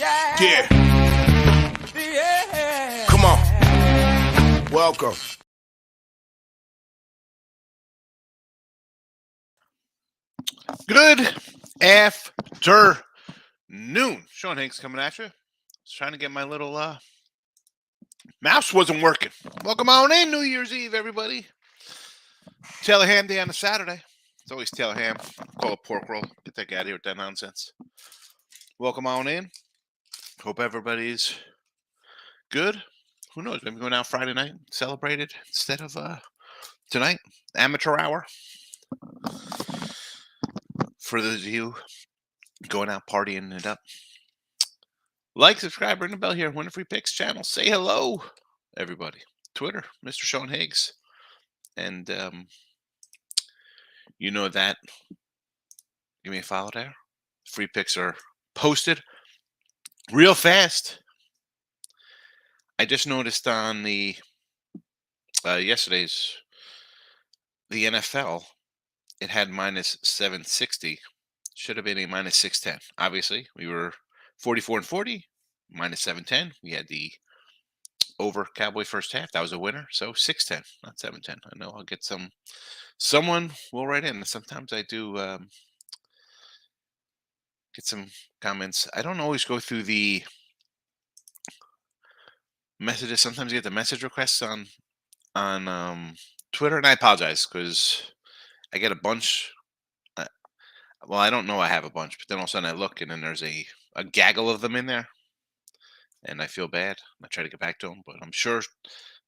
Yeah. Come on. Welcome. Good afternoon. Sean Higgs coming at you. I was trying to get my little mouse wasn't working. Welcome on in, New Year's Eve, everybody. Taylor Ham Day on a Saturday. It's always Taylor Ham. Call it pork roll. Get that guy out of here with that nonsense. Welcome on in. Hope everybody's good. Who knows? Maybe going out Friday night, celebrate it instead of tonight. Amateur hour. For those of you going out partying it up. Like, subscribe, ring the bell here. Winner Free Picks channel. Say hello, everybody. Twitter, Mr. Sean Higgs. And you know that. Give me a follow there. Free picks are posted real fast. I just noticed on the yesterday's the NFL, it had minus 760. Should have been a minus 610. Obviously, we were 44 and 40, minus 710. We had the over Cowboy first half. That was a winner. So 610, not 710. I know I'll get someone will write in. Sometimes I do get some comments. I don't always go through the messages. Sometimes I get the message requests on Twitter, and I apologize because I get a bunch. Well, I don't know I have a bunch, but then all of a sudden I look and then there's a gaggle of them in there, and I feel bad. I try to get back to them, but I'm sure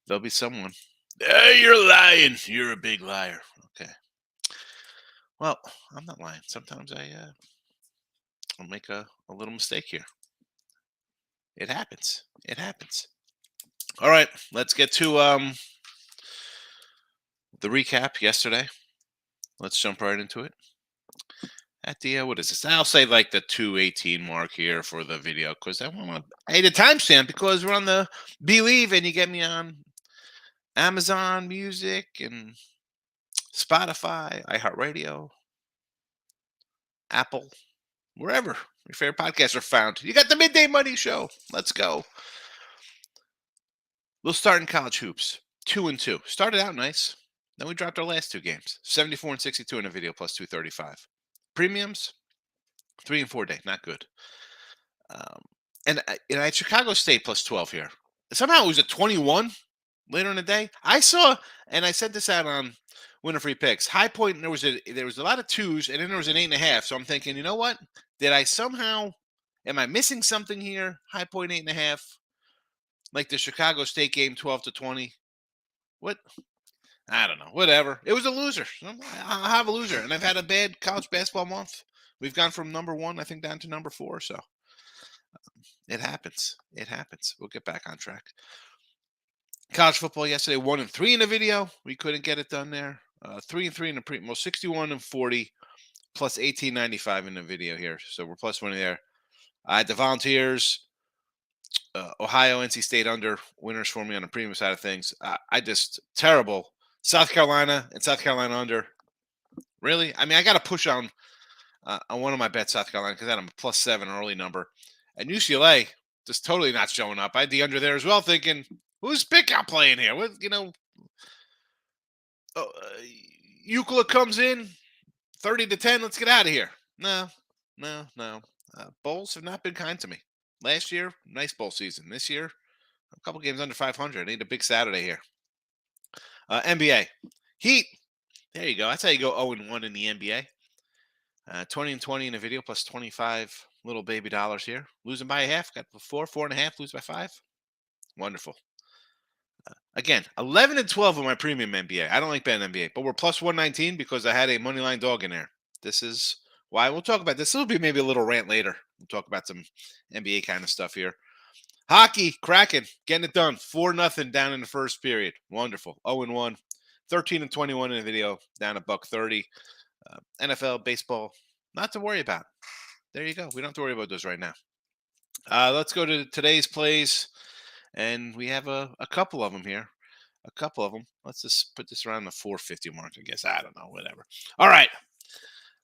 there'll be someone. Hey, you're lying. You're a big liar. Okay. Well, I'm not lying. Sometimes I'll make a little mistake here. It happens. It happens. All right, let's get to the recap yesterday. Let's jump right into it. At the what is this? I'll say like the 2:18 mark here for the video because I hate a timestamp because we're on the Believe and you get me on Amazon Music and Spotify, iHeartRadio, Apple, wherever your favorite podcasts are found. You got the Midday Money Show. Let's go. We'll start in college hoops. 2-2. Started out nice. Then we dropped our last two games. 74 and 62 in a video plus 235. Premiums, 3 and 4 day, not good. And I had Chicago State plus 12 here. Somehow it was a 21 later in the day. I saw, and I sent this out on Winner Free Picks. High point, there was a lot of twos, and then there was an 8.5. So I'm thinking, you know what? Am I missing something here? High point 8.5, like the Chicago State game, 12-20. What? I don't know. Whatever. It was a loser. I'll have a loser. And I've had a bad college basketball month. We've gone from number 1, I think, down to number 4. So it happens. It happens. We'll get back on track. College football yesterday, 1-3 in the video. We couldn't get it done there. 3-3 in the pre. Well, 61 and 40 plus 18.95 in the video here. So we're plus 20 there. I had the Volunteers. Ohio, NC State under winners for me on the premium side of things. I just terrible. South Carolina and South Carolina under. Really? I mean, I got to push on one of my bets, South Carolina, because I had a plus 7 early number. And UCLA just totally not showing up. I had the under there as well, thinking, who's pickout playing here? What, Euclid comes in, 30-10. Let's get out of here. No. Bowls have not been kind to me. Last year, nice bowl season. This year, a couple games under 500. I need a big Saturday here. NBA. Heat. There you go. That's how you go 0-1 in the NBA. 20 and 20 in a video plus 25 little baby dollars here. Losing by a half. Got 4.5. Lose by 5. Wonderful. Again, 11 and 12 on my premium NBA. I don't like betting NBA, but we're plus 119 because I had a money line dog in there. This is why we'll talk about this. This will be maybe a little rant later. We'll talk about some NBA kind of stuff here. Hockey, Kraken, getting it done. 4-0 down in the first period. Wonderful. 0-1. 13 and 21 in the video, down $1.30. NFL, baseball, not to worry about. There you go. We don't have to worry about those right now. Let's go to today's plays, and we have a couple of them here. A couple of them. Let's just put this around the 450 mark, I guess. I don't know, whatever. All right.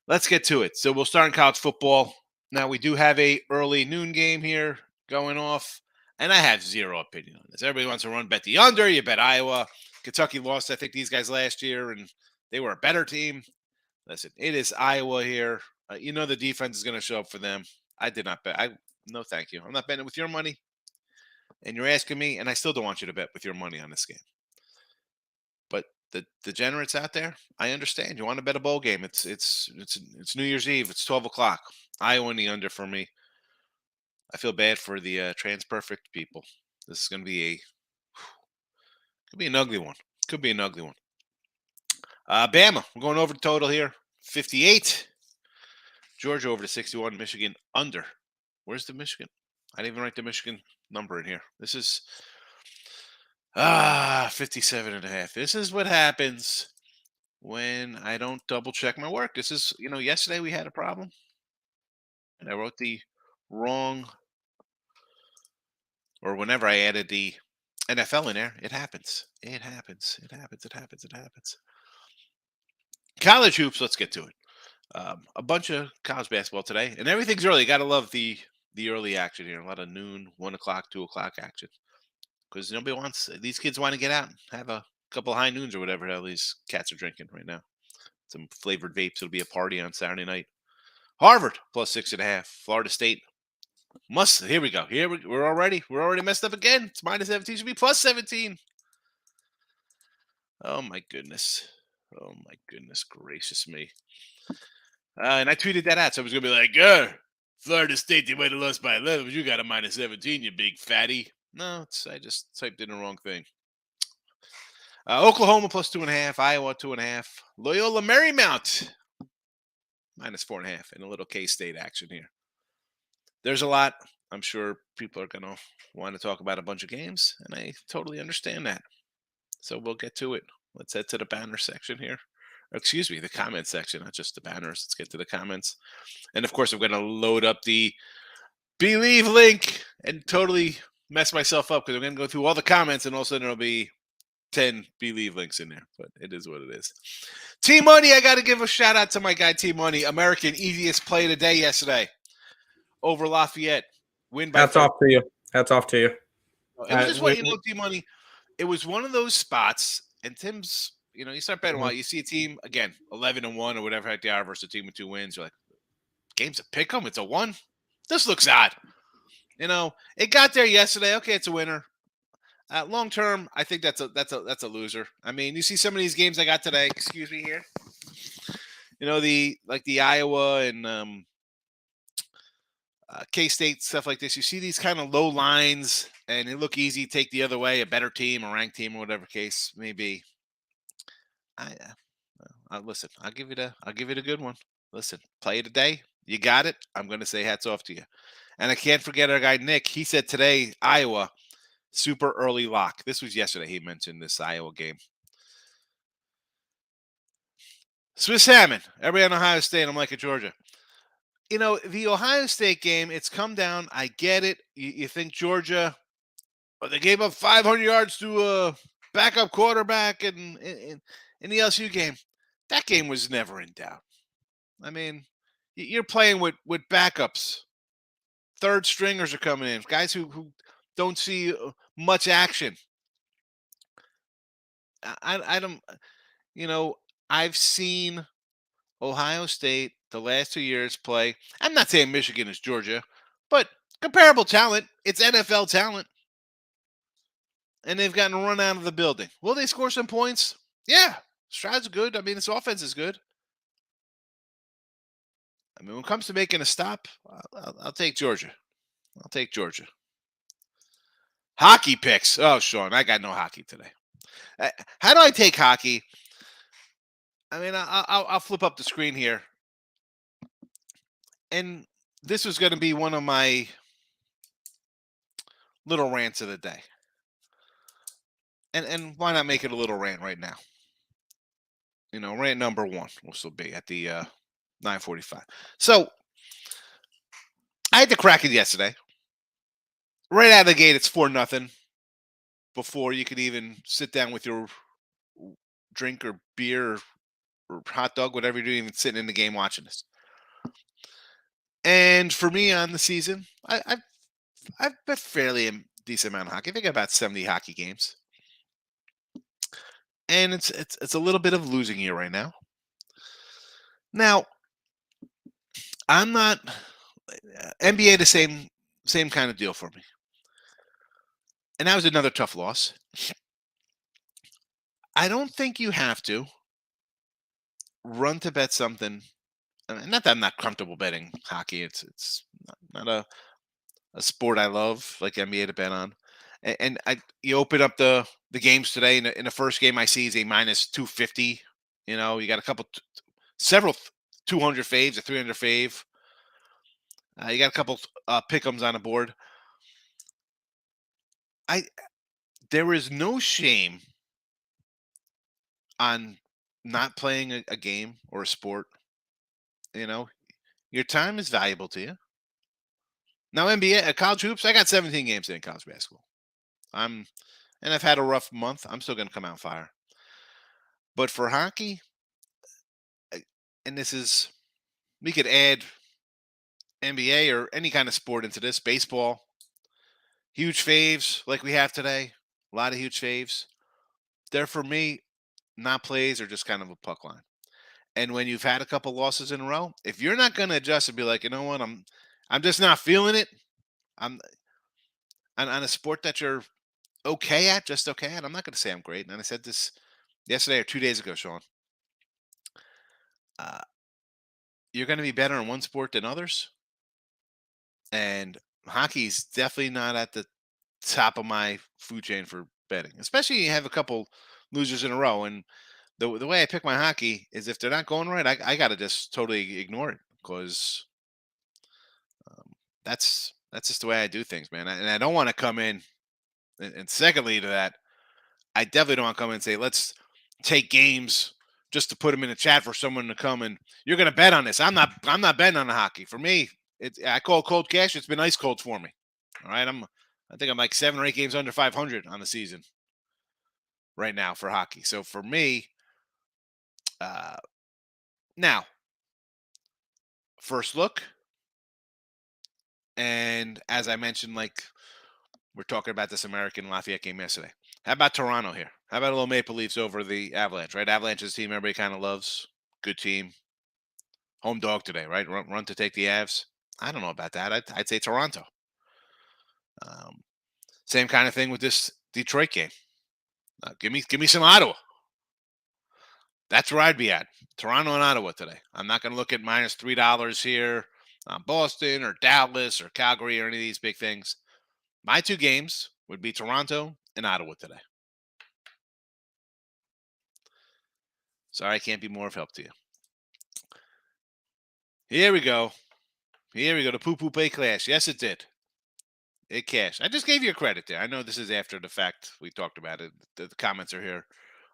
Let's get to it. So we'll start in college football. Now we do have a early noon game here going off, and I have zero opinion on this. Everybody wants to run bet the under. You bet Iowa. Kentucky lost, I think, these guys last year, and they were a better team. Listen, it is Iowa here. You know the defense is going to show up for them. I did not bet. No, thank you. I'm not betting with your money, and you're asking me, and I still don't want you to bet with your money on this game. But the degenerates out there, I understand. You want to bet a bowl game? It's New Year's Eve. It's 12 o'clock. Iowa in the under for me. I feel bad for the transperfect people. This is going to be could be an ugly one. Could be an ugly one. Bama, we're going over the total here. 58. Georgia over to 61. Michigan under. Where's the Michigan? I didn't even write the Michigan number in here. This is 57.5. This is what happens when I don't double check my work. This is, yesterday we had a problem and I wrote the wrong, or whenever I added the NFL in there, it happens. It happens. It happens. It happens. It happens. College hoops. Let's get to it. A bunch of college basketball today, and everything's early. Got to love the early action here. A lot of noon, 1 o'clock, 2 o'clock action, because nobody wants. These kids want to get out and have a couple high noons or whatever hell these cats are drinking right now. Some flavored vapes. It'll be a party on Saturday night. Harvard plus 6.5. Florida State must. Here we go. We're already messed up again. It's minus 17. Should be plus 17. Oh my goodness. Oh my goodness gracious me. And I tweeted that out. So I was gonna be like, Florida State, they might have lost by 11, but you got a minus 17, you big fatty. No, I just typed in the wrong thing. Oklahoma plus 2.5. Iowa 2.5. Loyola Marymount minus 4.5. And a little K-State action here. There's a lot. I'm sure people are going to want to talk about a bunch of games, and I totally understand that. So we'll get to it. Let's head to the banner section here. Or excuse me, the comment section, not just the banners. Let's get to the comments. And of course, I'm going to load up the Believe link and totally mess myself up because I'm going to go through all the comments, and all of a sudden there'll be 10 Believe links in there. But it is what it is. T-Money, I got to give a shout out to my guy T-Money. American easiest play of the day yesterday over Lafayette. Win by Hats off to you. Hats off to you. It was just what T-Money. It was one of those spots, and Tim's, you start betting a while. You see a team, again, 11-1 or whatever heck they are versus a team with 2 wins. You're like, game's a pick 'em. It's a 1. This looks odd. It got there yesterday. Okay, it's a winner. Long term, I think that's a loser. I mean, you see some of these games I got today. Excuse me here. The Iowa and K-State stuff like this. You see these kind of low lines, and they look easy. Take the other way, a better team, a ranked team, or whatever case may be. Listen. I'll give it a good one. Listen, play it today. You got it. I'm going to say hats off to you. And I can't forget our guy Nick. He said today Iowa super early lock. This was yesterday. He mentioned this Iowa game. Swiss Salmon. Everybody on Ohio State. I'm like at Georgia. The Ohio State game, it's come down. I get it. You think Georgia, they gave up 500 yards to a backup quarterback in the LSU game. That game was never in doubt. I mean, you're playing with backups. Third stringers are coming in. Guys who don't see much action. I don't, I've seen Ohio State the last 2 years play. I'm not saying Michigan is Georgia, but comparable talent. It's NFL talent. And they've gotten run out of the building. Will they score some points? Yeah. Stroud's good. I mean, his offense is good. I mean, when it comes to making a stop, I'll take Georgia. I'll take Georgia. Hockey picks. Oh, Sean, I got no hockey today. How do I take hockey? I mean, I'll flip up the screen here. And this was going to be one of my little rants of the day. And why not make it a little rant right now? Rant number 1 will still be at the 9:45. So I had to crack it yesterday. Right out of the gate, it's 4-0 before you could even sit down with your drink or beer or hot dog, whatever you're doing, even sitting in the game watching this. And for me on the season, I've bet fairly a decent amount of hockey. I think about 70 hockey games, and it's a little bit of losing year right now. Now I'm not NBA the same kind of deal for me, and that was another tough loss. I don't think you have to run to bet something. Not that I'm not comfortable betting hockey. It's not a sport I love like NBA to bet on. And you open up the games today. In the first game, I see is a minus 250. You got a several 200 faves, a 300 fave. You got a couple pick'ems on the board. I There is no shame on not playing a game or a sport. You know, your time is valuable to you. Now NBA, college hoops, I got 17 games in college basketball. I'm and I've had a rough month. I'm still going to come out fire. But for hockey, I- and this is we could add NBA or any kind of sport into this. Baseball, huge faves like we have today. A lot of huge faves. They're for me not plays or just kind of a puck line. And when you've had a couple losses in a row, if you're not going to adjust and be like, you know what, I'm just not feeling it. I'm on a sport that you're okay at, just okay at. I'm not going to say I'm great. And I said this yesterday or 2 days ago, Sean. Uh, you're going to be better in one sport than others, and hockey's definitely not at the top of my food chain for betting. Especially you have a couple losers in a row, and the way I pick my hockey is if they're not going right, I got to just totally ignore it because um, that's just the way I do things, man. And I don't want to come in. And secondly to that, I definitely don't want to come in and say let's take games just to put them in a chat for someone to come and you're going to bet on this. I'm not betting on the hockey. For me, I call it cold cash. It's been ice cold for me. All right, I think I'm like 7 or 8 games under 500 on the season right now for hockey. So for me, uh, now first look, and as I mentioned, like we're talking about this American Lafayette game yesterday. How about Toronto here? How about a little Maple Leafs over the Avalanche? Right, Avalanche is a team everybody kind of loves. Good team, home dog today, right? Run to take the Avs. I don't know about that. I'd say Toronto. Um, Same kind of thing with this Detroit game. Give me some Ottawa. That's where I'd be at. Toronto and Ottawa today. I'm not going to look at minus $3 here on Boston or Dallas or Calgary or any of these big things. My two games would be Toronto and Ottawa today. Sorry, I can't be more of help to you. Here we go. Here we go. The poo pay clash. Yes, it did. It cashed. I just gave you a credit there. I know this is after the fact. We talked about it. The comments are here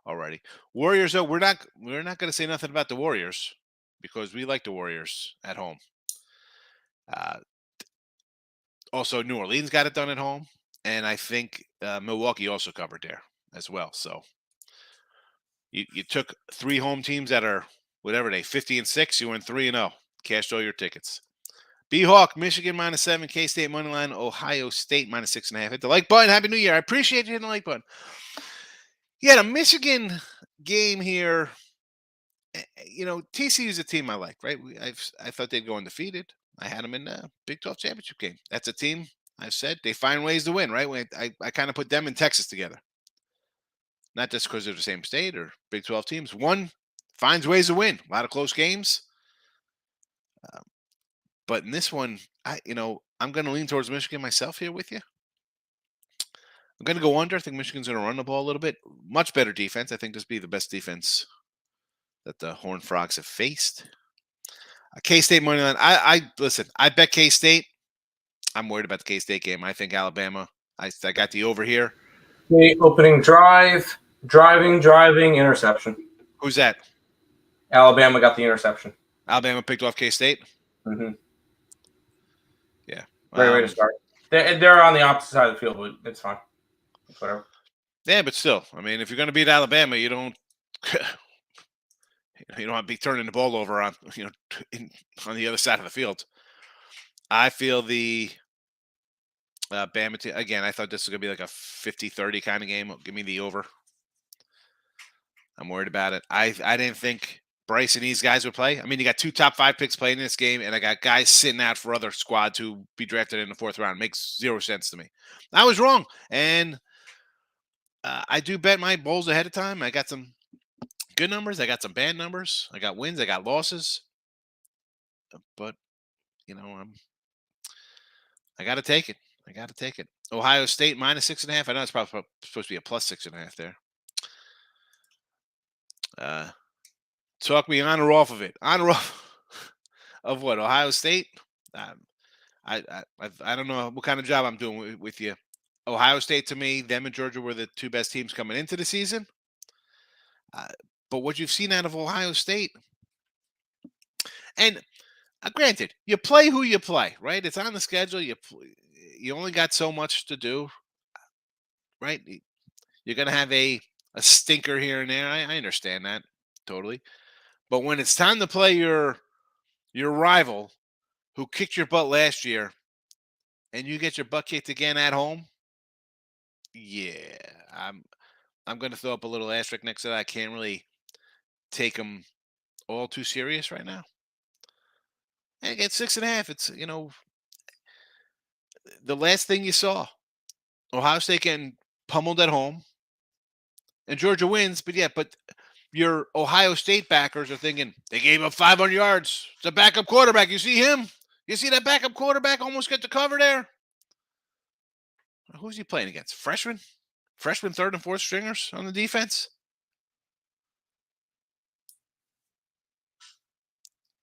already. Warriors, though, we're not going to say nothing about the Warriors because we like the Warriors at home. Uh, Also, New Orleans got it done at home, and I think Milwaukee also covered there as well. So you took three home teams that are whatever they 50-6. You went 3-0. Cashed all your tickets. B-Hawk, Michigan -7, K-State money line, Ohio State -6.5. Hit the like button. Happy New Year. I appreciate you hitting the like button. Yeah, the Michigan game here. TCU is a team I like, right? I thought they'd go undefeated. I had them in the Big 12 championship game. That's a team I've said they find ways to win, right? I kind of put them in Texas together, not just because they're the same state or Big 12 teams. One finds ways to win. A lot of close games. But in this one, I'm going to lean towards Michigan myself here with you. I'm going to go under. I think Michigan's going to run the ball a little bit. Much better defense. I think this will be the best defense that the Horned Frogs have faced. K-State money line. I listen. I bet K-State. I'm worried about the K-State game. I think Alabama. I got the over here. The opening drive, driving, interception. Who's that? Alabama got the interception. Alabama picked off K-State. Mm-hmm. Yeah. Great way to start. They're on the opposite side of the field, but it's fine. It's whatever. Yeah, but still, I mean, if you're going to beat Alabama, you don't want to be turning the ball over on on the other side of the field. I feel the Bama team, again, I thought this was going to be like a 50-30 kind of game. Give me the over. I'm worried about it. I didn't think Bryce and these guys would play. I mean, you got 2 top 5 picks playing in this game, and I got guys sitting out for other squads who be drafted in the 4th round. Makes 0 sense to me. I was wrong, and I do bet my bowls ahead of time. I got some good numbers. I got some bad numbers. I got wins. I got losses. But I got to take it. I got to take it. Ohio State -6.5. I know it's probably supposed to be a +6.5 there. Talk me on or off of it. On or off of what? Ohio State? I don't know what kind of job I'm doing with you. Ohio State, to me, them and Georgia were the 2 best teams coming into the season. But what you've seen out of Ohio State, and granted, you play who you play, right? It's on the schedule. You only got so much to do, right? You're going to have a stinker here and there. I understand that totally. But when it's time to play your rival who kicked your butt last year and you get your butt kicked again at home, yeah, I'm going to throw up a little asterisk next to that. I can't really take them all too serious right now. And again, 6.5. It's, the last thing you saw, Ohio State getting pummeled at home, and Georgia wins. But your Ohio State backers are thinking they gave up 500 yards. It's a backup quarterback. You see him? You see that backup quarterback almost get the cover there? Who's he playing against? Freshmen, 3rd and 4th stringers on the defense.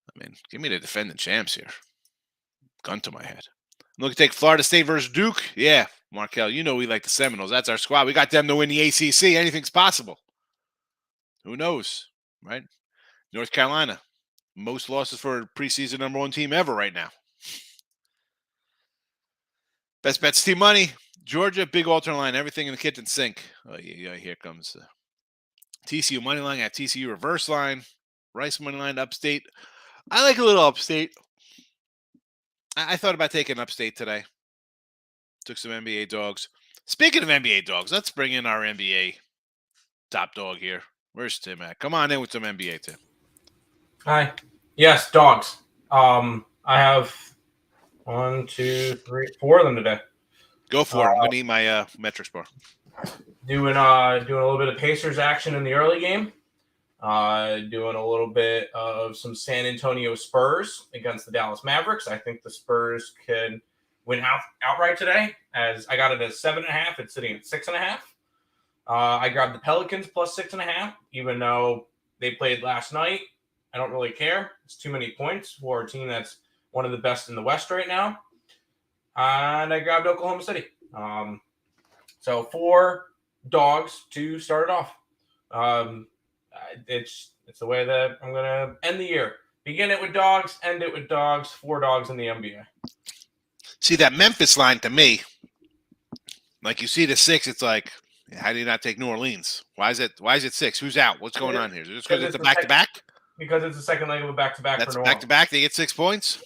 I mean, give me the defending champs here. Gun to my head. I'm looking to take Florida State versus Duke. Yeah, Markel, we like the Seminoles. That's our squad. We got them to win the ACC. Anything's possible. Who knows, right? North Carolina, most losses for a preseason #1 team ever right now. Best bets, team money. Georgia, big alternate line. Everything in the kitchen sink. Oh, yeah, here comes TCU money line at TCU reverse line. Rice money line upstate. I like a little upstate. I thought about taking upstate today. Took some NBA dogs. Speaking of NBA dogs, let's bring in our NBA top dog here. Where's Tim at? Come on in with some NBA, Tim. Hi. Yes, dogs. I have 1, 2, 3, 4 of them today. Go for it. I'm gonna need my metrics bar. Doing a little bit of Pacers action in the early game. Doing a little bit of some San Antonio Spurs against the Dallas Mavericks. I think the Spurs can win outright today. As I got it at 7.5, it's sitting at 6.5. I grabbed the Pelicans +6.5, even though they played last night. I don't really care. It's too many points for a team that's one of the best in the West right now. And I grabbed Oklahoma City. So 4 dogs to start it off. It's the way that I'm going to end the year. Begin it with dogs, end it with dogs. 4 dogs in the NBA. See, that Memphis line to me, like you see the 6, it's like, how do you not take New Orleans? Why is it 6? Who's out? What's going on here? Is it just because it's a back-to-back? Because it's the second leg of a back-to-back. That's back-to-back. They get 6 points.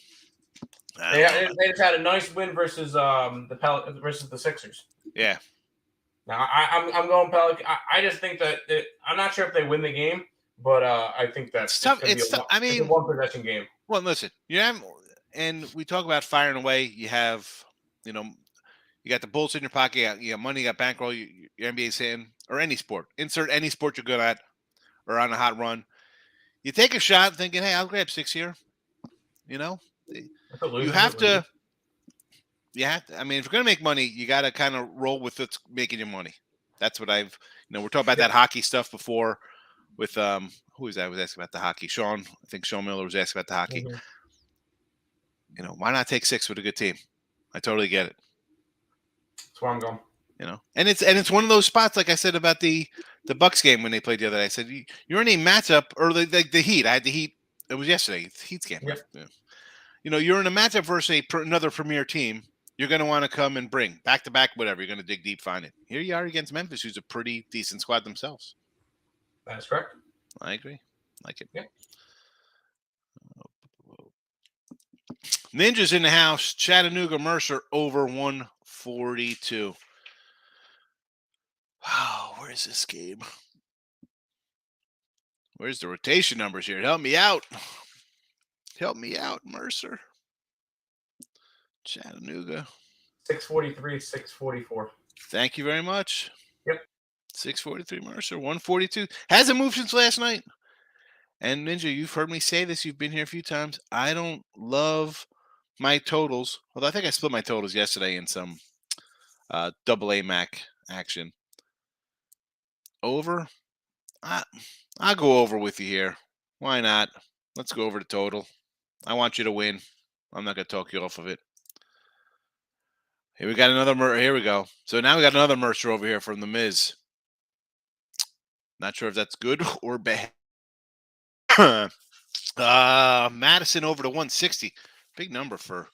They just had a nice win versus the Sixers. Yeah. Now I'm going Pelican. I just think that I'm not sure if they win the game, but I think that's it's tough. It's tough. It's a 1-possession game. Well, listen, and we talk about firing away. You have, you got the bullets in your pocket. You got money. You got bankroll. Your NBA's hitting, or any sport. Insert any sport you're good at, or on a hot run. You take a shot, thinking, "Hey, I'll grab 6 here." You have to. I mean, if you're going to make money, you got to kind of roll with what's making you money. That's what I've, we're talking about that hockey stuff before with, who was that? I was asking about the hockey. I think Sean Miller was asking about the hockey. Mm-hmm. Why not take 6 with a good team? I totally get it. That's where I'm going. And it's one of those spots, like I said about the Bucks game when they played the other day. I said, you're in a matchup, or the Heat. I had the Heat. It was yesterday. Heat's game. Yep. Yeah. You're in a matchup versus another premier team. You're going to want to come and bring back-to-back, whatever. You're going to dig deep, find it. Here you are against Memphis, who's a pretty decent squad themselves. That's correct. I agree. Like it. Yeah. Ninjas in the house. Chattanooga Mercer over 142. Oh, where's this game? Where's the rotation numbers here? Help me out. Help me out, Mercer. Chattanooga. 643, 644. Thank you very much. Yep. 643 Mercer, 142. Hasn't moved since last night. And Ninja, you've heard me say this. You've been here a few times. I don't love my totals. Although I think I split my totals yesterday in some double A Mac action. Over. I'll go over with you here. Why not? Let's go over the total. I want you to win. I'm not going to talk you off of it. Here we got another here we go. So now we got another Mercer over here from the Miz. Not sure if that's good or bad. Madison over to 160. Big number for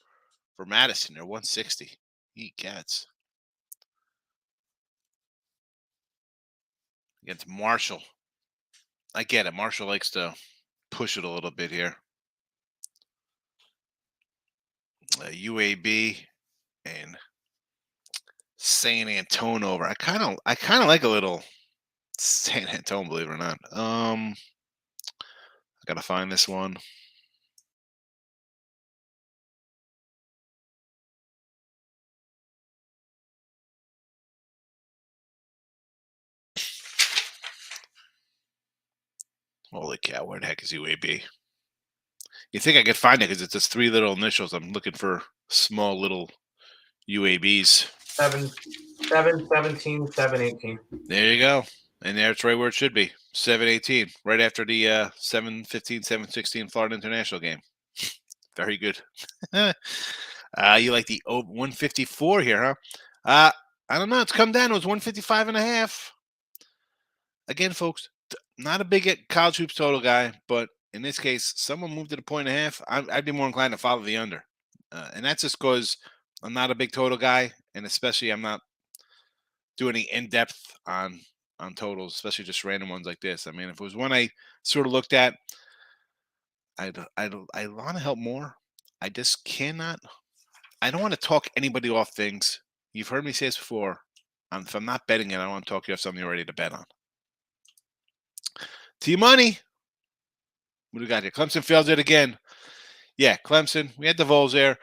Madison there, 160. He cats. Against Marshall. I get it. Marshall likes to push it a little bit here. UAB and San Antonio over. I kind of like a little San Antonio, believe it or not. I gotta find this one. Holy cow, where the heck is UAB? You think I could find it because it's just three little initials. I'm looking for small little UABs. 717, 718. There you go. And there it's right where it should be. 718. Right after the 715, 716 Florida International game. Very good. You like the 154 here, huh? I don't know. It's come down. It was 155 and a half. Again, folks, not a big college hoops total guy, but in this case, someone moved it a point and a half. I'd be more inclined to follow the under. And that's just because I'm not a big total guy, and especially I'm not doing any in-depth on totals, especially just random ones like this. I mean, if it was one I sort of looked at, I want to help more. I just cannot. I don't want to talk anybody off things. You've heard me say this before. If I'm not betting it, I don't want to talk you off something you're ready to bet on. T-Money. What do we got here? Clemson fails it again. Yeah, Clemson. We had the Vols there.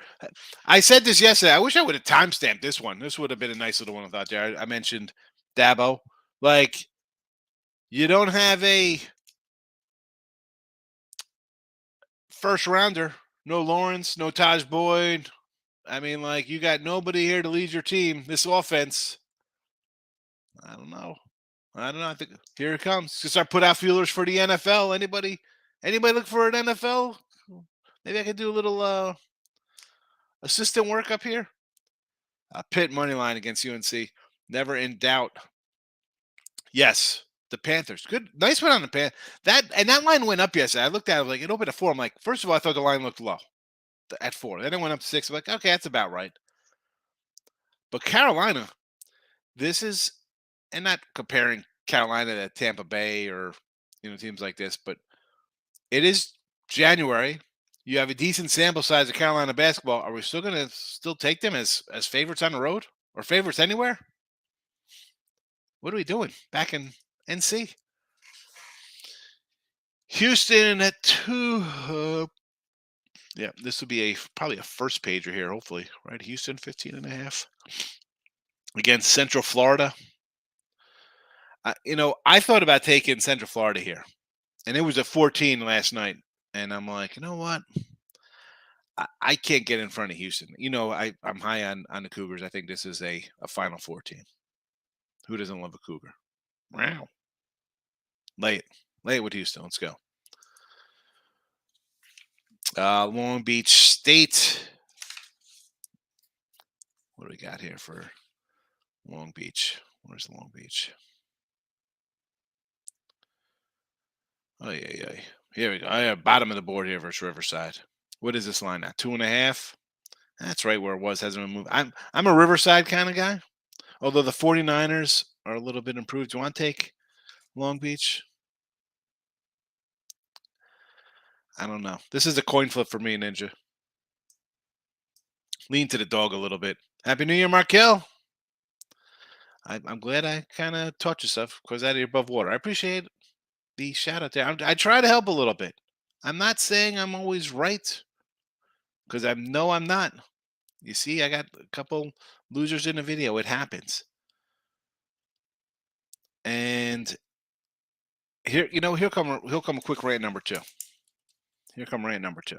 I said this yesterday. I wish I would have timestamped this one. This would have been a nice little one I thought there. I mentioned Dabo. Like, you don't have a first rounder. No Lawrence, no Taj Boyd. I mean, like, you got nobody here to lead your team. This offense. I don't know. I think here it comes. Just start put out feelers for the NFL. Anybody look for an NFL? Maybe I could do a little assistant work up here. Pitt money line against UNC. Never in doubt. Yes, the Panthers. Good, nice one on the Panthers. That line went up yesterday. I looked at it like it opened at 4. I'm like, first of all, I thought the line looked low at 4. Then it went up to 6. I'm like, okay, that's about right. But Carolina, this is, and not comparing Carolina to Tampa Bay or teams like this, but it is January. You have a decent sample size of Carolina basketball. Are we still going to take them as favorites on the road or favorites anywhere? What are we doing back in NC? Houston at 2. Yeah, this will be probably a first pager here, hopefully, right? Houston 15.5 against Central Florida. I thought about taking Central Florida here, and it was a 14 last night, and I'm like, you know what? I can't get in front of Houston. I'm high on the Cougars. I think this is a Final Four team. Who doesn't love a Cougar? Wow. Lay it with Houston. Let's go. Long Beach State. What do we got here for Long Beach? Where's Long Beach? Oh, yeah. Here we go. I have bottom of the board here versus Riverside. What is this line now? 2.5? That's right where it was. Hasn't been moved. I'm a Riverside kind of guy. Although the 49ers are a little bit improved. Do you want to take Long Beach? I don't know. This is a coin flip for me, Ninja. lean to the dog a little bit. Happy New Year, Markel. I'm glad I kind of taught you stuff because out of your above water. I appreciate the shout out there. I try to help a little bit. I'm not saying I'm always right because I know I'm not. You see, I got a couple losers in the video. It happens. And here, he'll come a quick rant number 2. Here come rant number 2.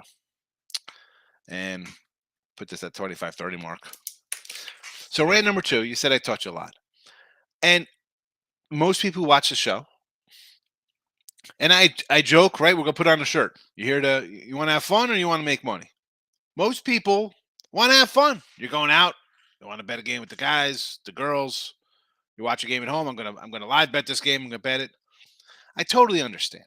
And put this at 25-30 mark. So rant number 2, you said I taught you a lot. And most people who watch the show, and I joke, right? We're gonna put on a shirt. You want to have fun or you want to make money? Most people want to have fun. You're going out, you want to bet a game with the guys, the girls. You watch a game at home. I'm gonna live bet this game. I'm gonna bet it. I totally understand.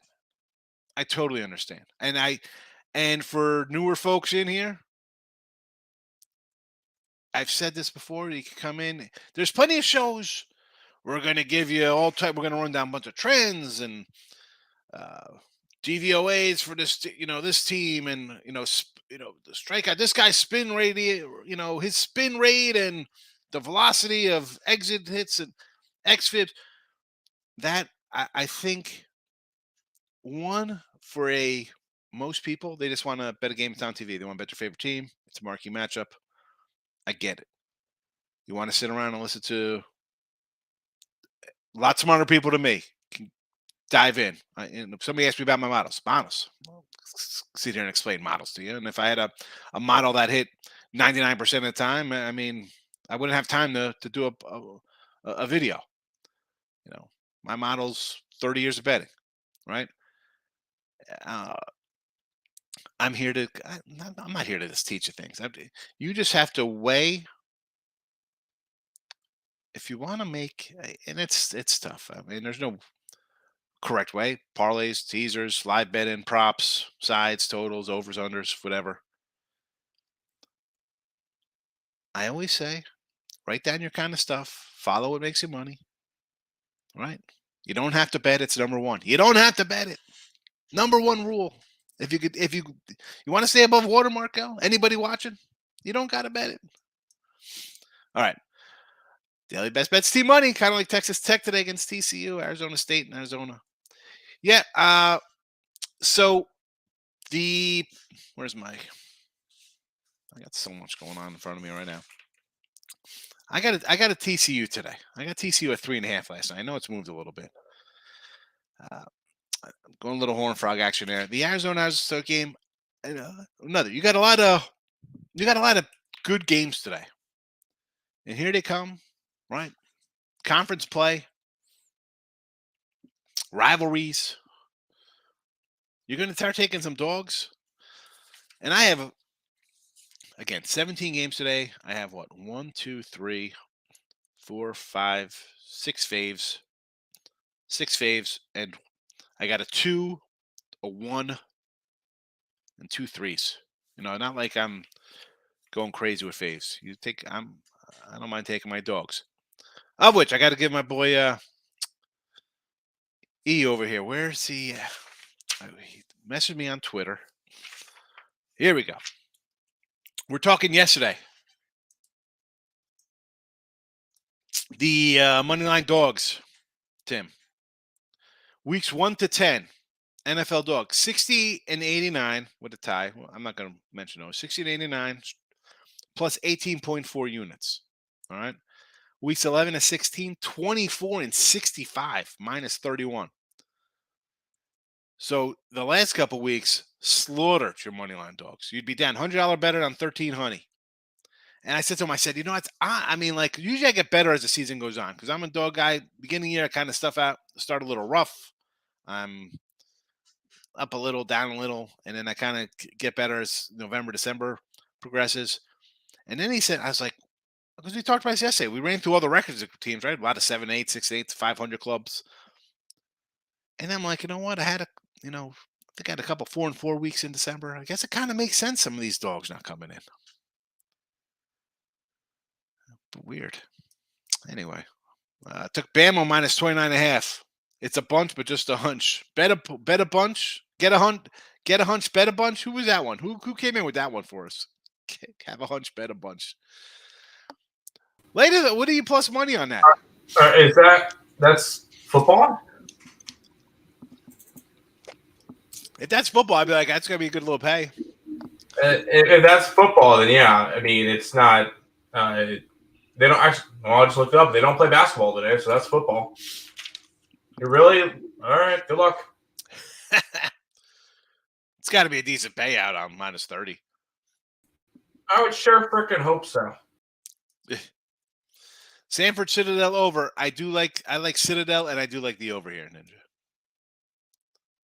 And for newer folks in here, I've said this before. You can come in. There's plenty of shows. We're gonna give you all type. We're gonna run down a bunch of trends and DVOAs for this, this team, and the strikeout. This guy's spin rate, his spin rate and the velocity of exit hits and xFIPs. That I think for most people, they just want to bet a game on TV. They want to bet their favorite team. It's a marquee matchup. I get it. You want to sit around and listen to a lot smarter people than me. Dive in. Somebody asked me about my models. Well, sit here and explain models to you. And if I had a model that hit 99% of the time, I mean, I wouldn't have time to do a video. My model's 30 years of betting, right? I'm not here to just teach you things. You just have to weigh. If you want to make, and it's tough. I mean, there's no correct way. Parlays, teasers, live bet-in, props, sides, totals, overs, unders, whatever. I always say, write down your kind of stuff. Follow what makes you money. Right? You don't have to bet. It's number 1. You don't have to bet it. Number 1 rule. If you want to stay above water, Markel, anybody watching, you don't got to bet it. All right. Daily best bets, team money, kind of like Texas Tech today against TCU, Arizona State, and Arizona. Yeah. So where's I got so much going on in front of me right now. I got a TCU today. I got TCU at 3.5 last night. I know it's moved a little bit. I'm going a little horn frog action there. The Arizona State game. Another. You got a lot of good games today, and here they come. Right, conference play, rivalries. You're going to start taking some dogs, and I have 17 games today. I have 1, 2, 3, 4, 5, 6 faves. 6 faves, and I got a 2, a 1, and 2 threes. Not like I'm going crazy with faves. I don't mind taking my dogs. Of which I got to give my boy E over here. Where's he? He messaged me on Twitter. Here we go. We're talking yesterday. The Moneyline Dogs, Tim. Weeks 1 to 10. NFL Dogs. 60 and 89 with a tie. Well, I'm not going to mention those. 60 and 89 plus 18.4 units. All right. Weeks 11 to 16, 24 and 65, minus 31. So the last couple weeks, slaughtered your Moneyline Dogs. You'd be down $100 better on 13 honey. And I said to him, usually I get better as the season goes on because I'm a dog guy. Beginning of the year, I kind of stuff out, start a little rough. I'm up a little, down a little, and then I kind of get better as November, December progresses. And then he said, I was like, because we talked about this yesterday. We ran through all the records of teams, right? A lot of 7-8, 6-8, 500 clubs. And I'm like, you know what? I think I had a couple 4-4 weeks in December. I guess it kind of makes sense some of these dogs not coming in. But weird. Anyway, took Bama minus 29.5. It's a bunch, but just a hunch. Bet a bunch. Get a hunch. Bet a bunch. Who was that one? Who came in with that one for us? Have a hunch, bet a bunch. Later, what are you plus money on that? That's football? If that's football, I'd be like, that's gonna be a good little pay. If that's football, then yeah. I mean, it's not. They don't actually. Well, I just looked it up. They don't play basketball today, so that's football. You really? All right. Good luck. It's got to be a decent payout on minus 30. I would sure freaking hope so. Sanford Citadel over. I like Citadel, and I do like the over here, Ninja.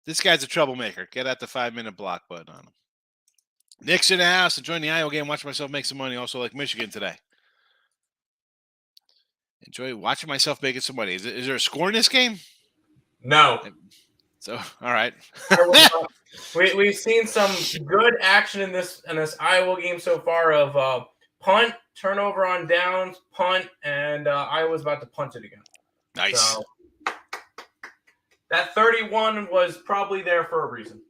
This guy's a troublemaker. Get out the 5-minute block button on him. Nick's in the house. Enjoying the Iowa game. Watch myself make some money. Also like Michigan today. Enjoy watching myself making some money. Is there a score in this game? No. So, all right. We've seen some good action in this Iowa game so far of punt, turnover on downs, punt, and Iowa's about to punt it again. Nice. So, that 31 was probably there for a reason.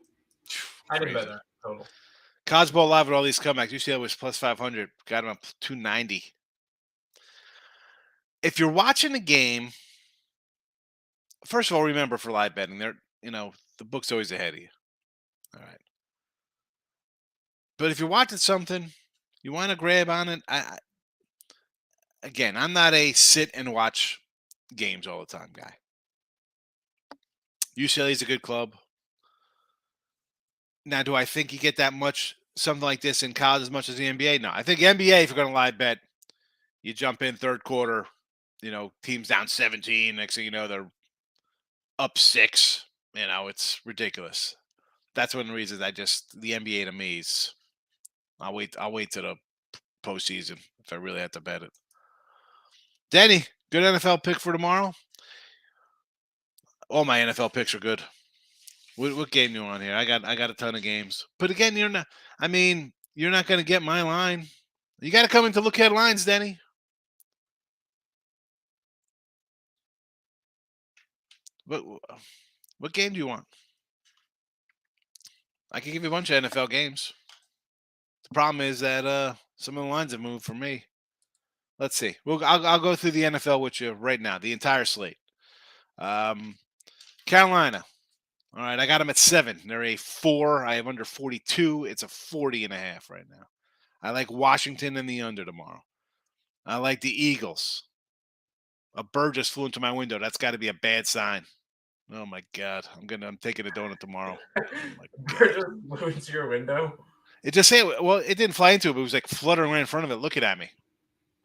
I didn't bet that total. Cosmo live with all these comebacks. UCLA was plus 500. Got him up 290. If you're watching the game, first of all, remember for live betting, the book's always ahead of you. All right. But if you're watching something, you want to grab on it. I'm not a sit and watch games all the time guy. UCLA is a good club. Now, do I think you get that much something like this in college as much as the NBA? No. I think NBA, if you're going to live bet, you jump in third quarter, team's down 17. Next thing you know, they're up 6. It's ridiculous. That's one of the reasons the NBA to me is, I'll wait to the postseason if I really have to bet it. Danny, good NFL pick for tomorrow? All my NFL picks are good. What game you on here? I got a ton of games. But again, you're not going to get my line. You got to come in to look at lines, Danny. What game do you want? I can give you a bunch of NFL games. The problem is that some of the lines have moved for me. Let's see. I'll go through the NFL with you right now, the entire slate. Carolina. All right, I got them at 7. They're a 4. I have under 42. It's a 40.5 right now. I like Washington in the under tomorrow. I like the Eagles. A bird just flew into my window. That's got to be a bad sign. Oh my God! I'm taking a donut tomorrow. Oh bird just flew into your window. It just it didn't fly into it, but it was like fluttering right in front of it, looking at me.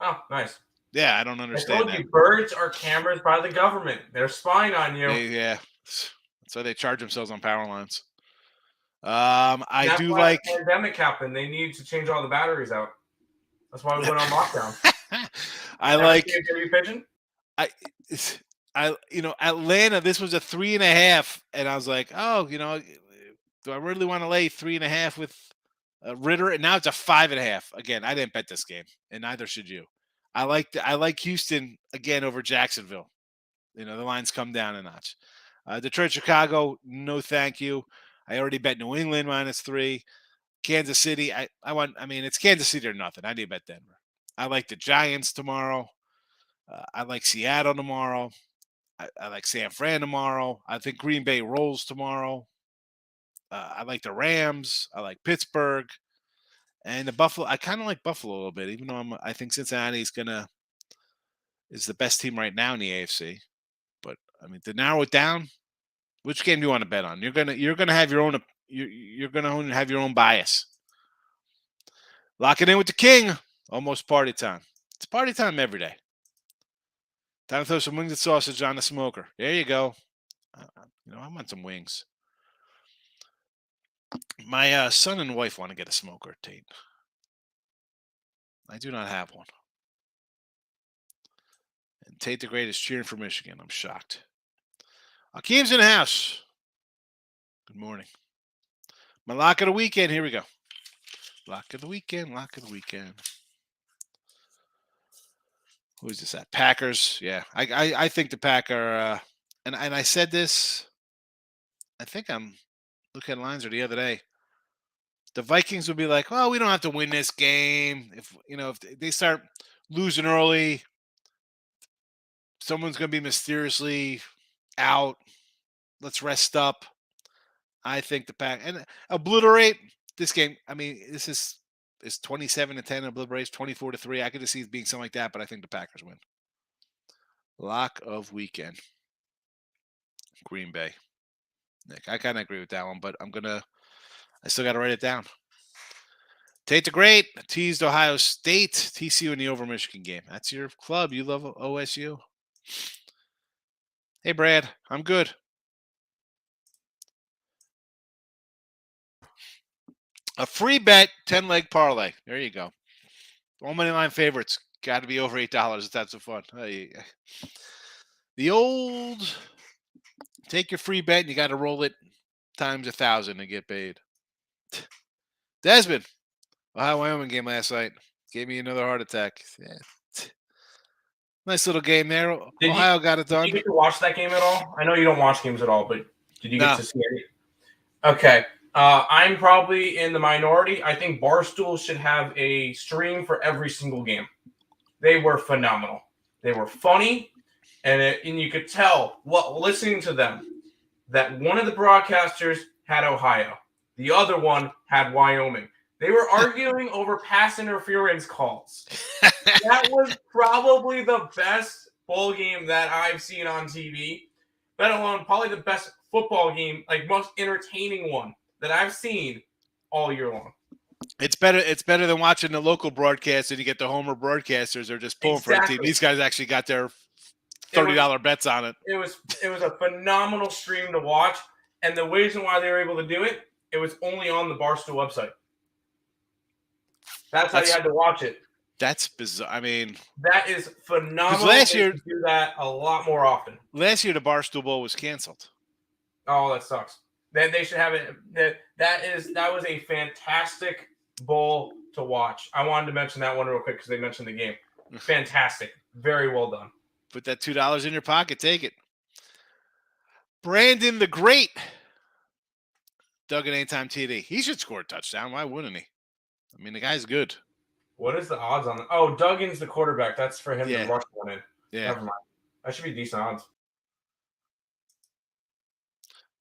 Oh, nice. Yeah, I don't understand. I told you, birds are cameras by the government. They're spying on you. Yeah. So they charge themselves on power lines. That's why the pandemic happened. They need to change all the batteries out. That's why we went on lockdown. a pigeon. Atlanta. This was a 3.5, and I was like, oh, do I really want to lay 3.5 with Ritter? And now it's a 5.5. Again, I didn't bet this game, and neither should you. I like Houston again over Jacksonville. The lines come down a notch. Detroit, Chicago, no thank you. I already bet New England -3. Kansas City, it's Kansas City or nothing. I need to bet Denver. I like the Giants tomorrow. I like Seattle tomorrow. I like San Fran tomorrow. I think Green Bay rolls tomorrow. I like the Rams. I like Pittsburgh. And the Buffalo, I kind of like Buffalo a little bit, even though I think Cincinnati is the best team right now in the AFC. But to narrow it down, which game do you want to bet on? You're gonna have your own. You're gonna have your own bias. Lock it in with the king. Almost party time. It's party time every day. Time to throw some wings and sausage on the smoker. There you go. I want some wings. My son and wife want to get a smoker, Tate. I do not have one. And Tate the Great is cheering for Michigan. I'm shocked. Akeem's in the house. Good morning. My lock of the weekend. Here we go. Lock of the weekend. Who is this at? Packers. Yeah. I think the Packer, and I said this, I think I'm looking at lines the other day. the Vikings would be like, well, we don't have to win this game. If they start losing early, someone's going to be mysteriously out. Let's rest up. I think the Pack and obliterate this game. I mean, this is 27-10 obliterates 24-3. I could just see it being something like that, but I think the Packers win. Lock of weekend. Green Bay. Nick, I kind of agree with that one, but I still got to write it down. Tate the Great teased Ohio State, TCU in the over Michigan game. That's your club. You love OSU. Hey, Brad, I'm good. A free bet, 10-leg parlay. There you go. All money line favorites. Got to be over $8 if that's so fun. The old take your free bet and you got to roll it times 1,000 and get paid. Desmond, Ohio-Wyoming game last night. Gave me another heart attack. Yeah. Nice little game there. Ohio got it done. Did you get to watch that game at all? I know you don't watch games at all, but did you get to see it? Okay. I'm probably in the minority. I think Barstool should have a stream for every single game. They were phenomenal. They were funny, and you could tell, listening to them, that one of the broadcasters had Ohio. The other one had Wyoming. They were arguing over pass interference calls. That was probably the best bowl game that I've seen on TV, let alone probably the best football game, like most entertaining one that I've seen all year long. It's better than watching the local broadcast and you get the homer broadcasters are just pulling for the team. These guys actually got their $30 bets on it. It was a phenomenal stream to watch, and the reason why they were able to do it, it was only on the Barstool website. That's how you had to watch it. That's bizarre. I mean, that is phenomenal. Last year, do that a lot more often. Last year, the Barstool Bowl was canceled. Oh, that sucks. Then they should have it. That was a fantastic bowl to watch. I wanted to mention that one real quick because they mentioned the game. Fantastic. Very well done. Put that $2 in your pocket. Take it. Brandon the Great. Dug an anytime TD. He should score a touchdown. Why wouldn't he? I mean, the guy's good. What is the odds on that? Oh, Duggan's the quarterback. That's for him to rush one in. Yeah. Never mind. That should be decent odds.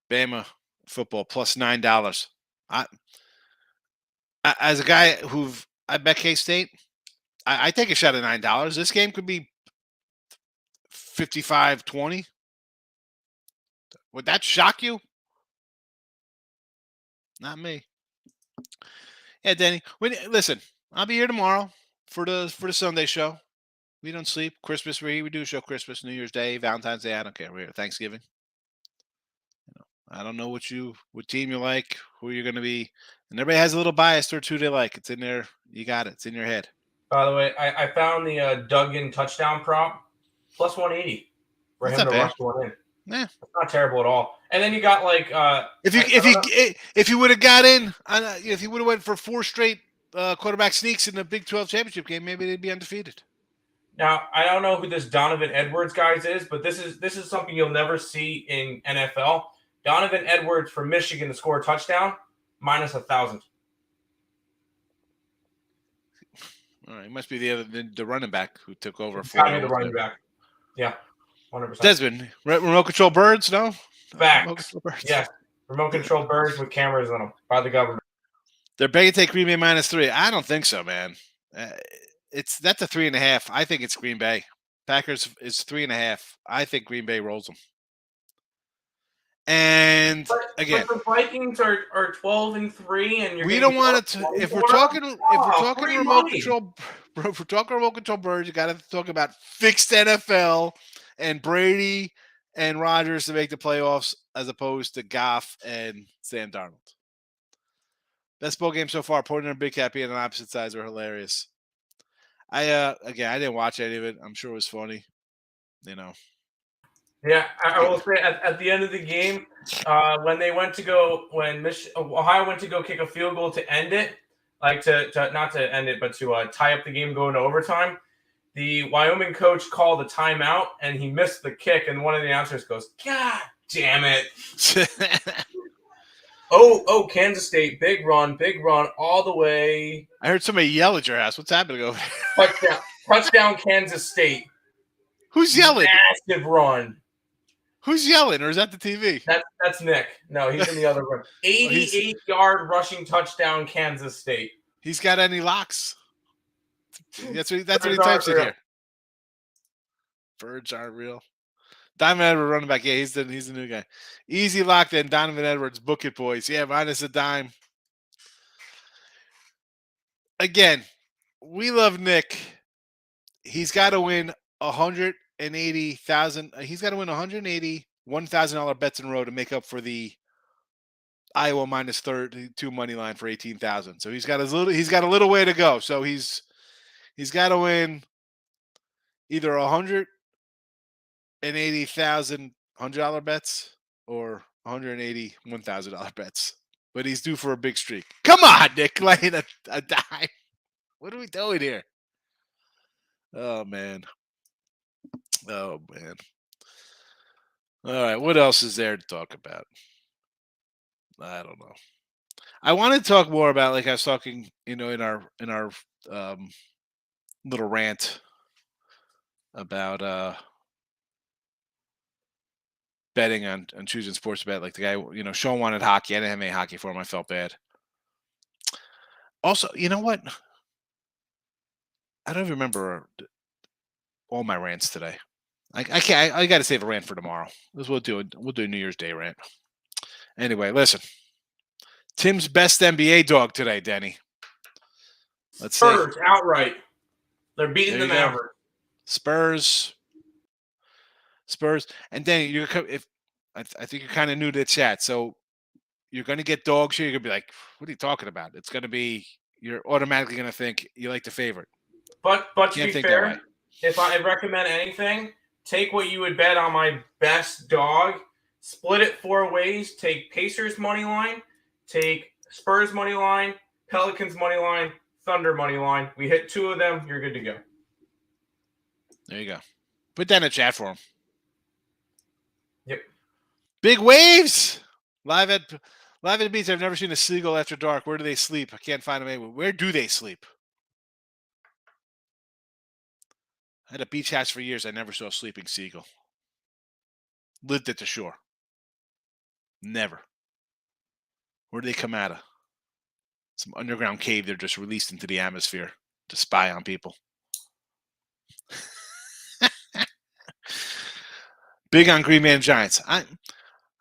Bama football plus $9. As a guy I bet K-State, I take a shot at $9. This game could be 55-20. Would that shock you? Not me. Yeah, Danny. Listen, I'll be here tomorrow for the Sunday show. We don't sleep. Christmas, we do a show Christmas, New Year's Day, Valentine's Day. I don't care. We're here. Thanksgiving. I don't know what team you like, who you're going to be. And everybody has a little bias or two they like. It's in there. You got it. It's in your head. By the way, I found the Duggan touchdown prop plus 180 for him to rush one in. Yeah, it's not terrible at all. And then you got like if you would have got in, if you would have went for 4 straight quarterback sneaks in the Big 12 championship game, maybe they'd be undefeated. Now I don't know who this Donovan Edwards guy is, but this is something you'll never see in NFL. Donovan Edwards from Michigan to score a touchdown minus 1,000. All right, it must be the running back who took over. Got the running back. Yeah. 100%. Desmond, remote control birds, no? Facts. Remote control birds. Yeah. Remote control birds with cameras on them by the government. They're begging to take Green Bay -3. I don't think so, man. That's a 3.5. I think it's Green Bay. Packers is 3.5. I think Green Bay rolls them. And but the Vikings are 12-3, and we don't want to. If we're talking remote control, if we're talking remote control birds, you got to talk about fixed NFL and Brady and Rodgers to make the playoffs, as opposed to Goff and Sam Darnold. Best bowl game so far. Portland and Big Cat being on opposite sides were hilarious. I didn't watch any of it. I'm sure it was funny. Yeah, I will say at the end of the game, when Ohio went to go kick a field goal to end it, like to not to end it, but to tie up the game going to overtime, the Wyoming coach called a timeout and he missed the kick, and one of the announcers goes, "God damn it!" Oh, Kansas State, big run all the way. I heard somebody yell at your house. What's happening over there? Touchdown, Kansas State. Who's yelling? Massive run. Who's yelling, or is that the TV? That's Nick. No, he's in the other room. 88-yard rushing touchdown, Kansas State. He's got any locks? That's what he types in here. Birds aren't real. Donovan Edwards running back. Yeah, he's the new guy. Easy lock then. Donovan Edwards. Book it, boys. Yeah, minus a dime. Again, we love Nick. He's got to win $180,000. He's got to win $181,000 bets in a row to make up for the Iowa minus 32 money line for 18,000. So he's got a little way to go. So he's got to win either $180,000 $100 bets or $181,000 bets. But he's due for a big streak. Come on, Nick, laying a dime. What are we doing here? Oh man. All right, what else is there to talk about? I don't know. I want to talk more about, like I was talking, in our little rant about betting on choosing sports bet. Like the guy, Sean wanted hockey. I didn't have any hockey for him. I felt bad. Also, you know what? I don't even remember all my rants today. I can't. I got to save a rant for tomorrow. We'll do a New Year's Day rant. Anyway, listen. Tim's best NBA dog today, Denny. Let's see. Spurs outright. They're beating the Mavericks. Spurs, and Denny, I think you're kind of new to the chat, so you're going to get dogs here. You're going to be like, "What are you talking about?" It's going to be you're automatically going to think you like the favorite. But to be fair, if I recommend anything, take what you would bet on my best dog, split it 4 ways. Take Pacers money line, take Spurs money line, Pelicans money line, Thunder money line. We hit 2 of them, you're good to go. There you go. Put that in the chat for him. Yep. Big waves. Live at the beach. I've never seen a seagull after dark. Where do they sleep? I can't find them anywhere. Where do they sleep? I had a beach house for years. I never saw a sleeping seagull. Lived at the shore. Never. Where do they come out of? Some underground cave they're just released into the atmosphere to spy on people. Big on Green Man Giants.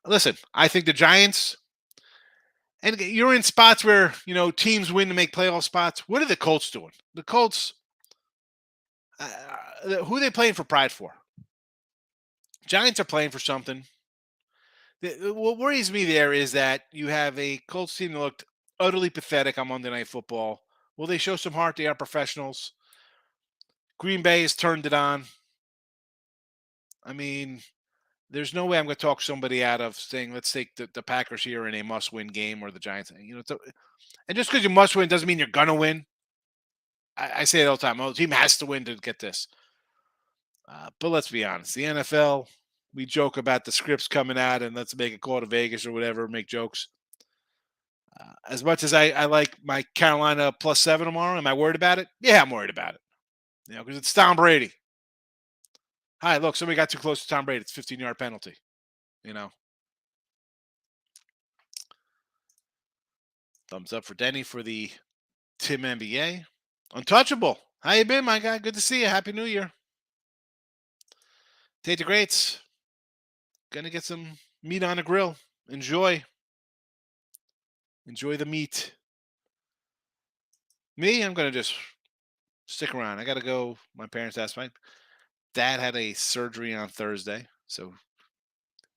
Listen, I think the Giants, and you're in spots where, teams win to make playoff spots. What are the Colts doing? The Colts, who are they playing for pride for? Giants are playing for something. What worries me there is that you have a Colts team that looked utterly pathetic on Monday Night Football. Will they show some heart? They are professionals. Green Bay has turned it on. I mean, there's no way I'm going to talk somebody out of saying, let's take the Packers here in a must-win game, or the Giants. And just because you must win doesn't mean you're going to win. I say it all the time. Oh, the team has to win to get this. But let's be honest. The NFL, we joke about the scripts coming out and let's make a call to Vegas or whatever, make jokes. As much as I like my Carolina +7 tomorrow, am I worried about it? Yeah, I'm worried about it. Because it's Tom Brady. Hi, look, somebody got too close to Tom Brady. It's a 15-yard penalty. Thumbs up for Denny for the Tim NBA. Untouchable. How you been, my guy? Good to see you. Happy New Year. Tate the Greats. Gonna get some meat on the grill. Enjoy the meat. Me, I'm gonna just stick around. I gotta go. My parents asked my dad had a surgery on Thursday, so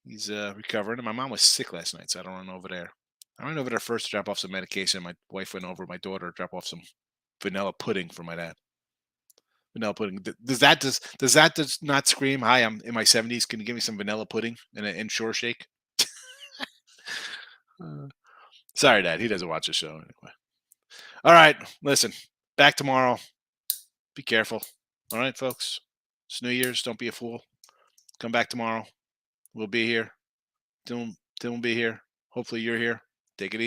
he's recovering. And my mom was sick last night, so I don't run over there. I ran over there first to drop off some medication. My wife went over, my daughter, drop off some vanilla pudding for my dad. Vanilla pudding. Does that not scream, hi, I'm in my 70s, can you give me some vanilla pudding and an Ensure shake? Sorry, Dad. He doesn't watch the show anyway. All right, listen. Back tomorrow. Be careful. All right, folks. It's New Year's. Don't be a fool. Come back tomorrow. We'll be here. Dylan will be here. Hopefully you're here. Take it easy.